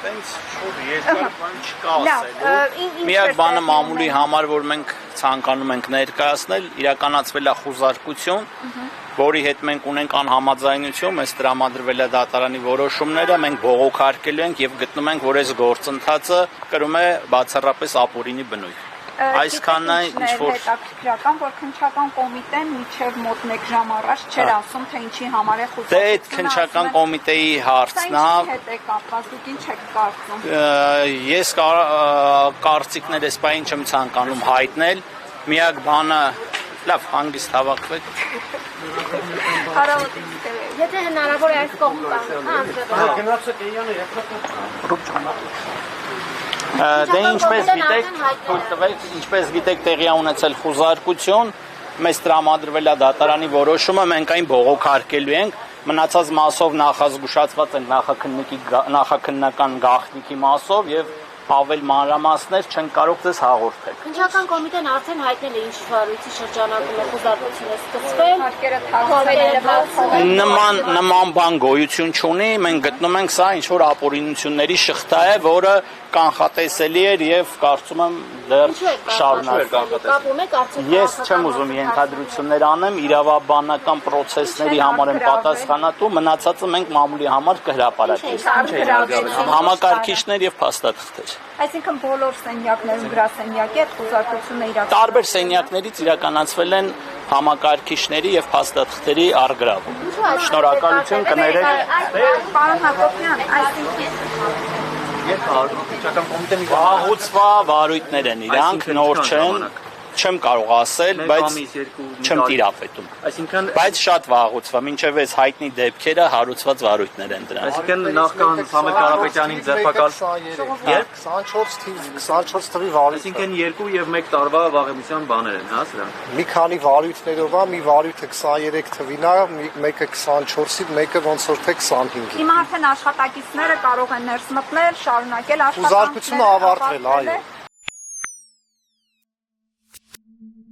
Տենց շուտ երկար բան չկա ասելու։ Միակ բանը մամուլի համար, որ մենք ցանկանում ենք ներկայացնել, իրականացվել է խուզարկություն, որի հետ մենք ունենք անհամաձայնություն, մեզ տրամադրվել է դատարանի որոշումները, մենք բողոքարկելու ենք եւ գտնում ենք, որ այս գործընթացը կրում է բացառապես ապօրինի բնույթ։ Այսքանն է ինչ որ հետաքրքրական, որ քննչական կոմիտեն միջև մոտ 1 ժամ առաջ չէր ասում, թե ինչի համար է խուսափում։ Դե այդ քննչական կոմիտեի հարցն է։ Հետ է կապված, դուք ինչ եք կարծում։ Ես կարծիքներս բային չեմ ցանկանում հայտնել, միակ բանը լավ հանգիստ հավաքվեք։ Եթե հնարավոր է այս կողմ Դե ինչպես գիտեք տեղի ունեցել խուզարկություն, մեզ տրամադրվել է դատարանի որոշումը, մենք այն բողոքարկելու ենք, մնացած մասով նախազգուշացված ենք նախաքննական գաղտնիքի մասով եւ ավել մանրամասներ չեն կարող դες հաղորդել։ Քննչական կոմիտեն արդեն հայտնել է ինչ վարույցի շրջանակում է խուզարկությունը սկսվել, հարկերը թաղվել նման բան գոյություն չունի, մենք գտնում ենք սա ինչ որ ապօրինությունների շղթա է, որը կանխատեսելի էր եւ կարծում եմ դեռ շարունակվի։ Ես չեմ ուզում ենթադրություններ անեմ, իրավաբանական process-ների համար եմ պատասխանատու, մնացածը մենք մամուլի համար կհրապարակենք։ Համակարգիչներ եւ փաստաթղթեր։ Այսինքն բոլոր սենյակներում գրասենյակի այդ խուզարկությունը իրականացվել։ Տարբեր սենյակներից իրականացվել են համակարգիչների եւ փաստաթղթերի առգրավում։ Շնորհակալություն կներեք։ Պարոն Հակոբյան, այսինքն վաղուց վարույթներ են իրանք, նոր չեն, չեմ կարող ասել, բայց չեմ տիրապետում։ Այսինքն բայց շատ վաղուց, մինչև այս հայտնի դեպքերը հարուցված վարույթներ են դրանք։ Այսինքն նախքան Սամվել Կարապետյանին ձերբակալ 24 թվի վարույթ։ Այսինքն 2 եւ 1 տարվա վաղեմության բաներ են, հա, սրանք։ Մի քանի վարույթներով է, մի վարույթը 23 թվին է, մեկը 24-ի, մեկը ոնց որ թե 25-ի։ Հիմա արդեն աշխատակիցները կարող են ներս մտնել, շարունակել աշխատանքները։ Խուզարկությունը ավարտվել, այո։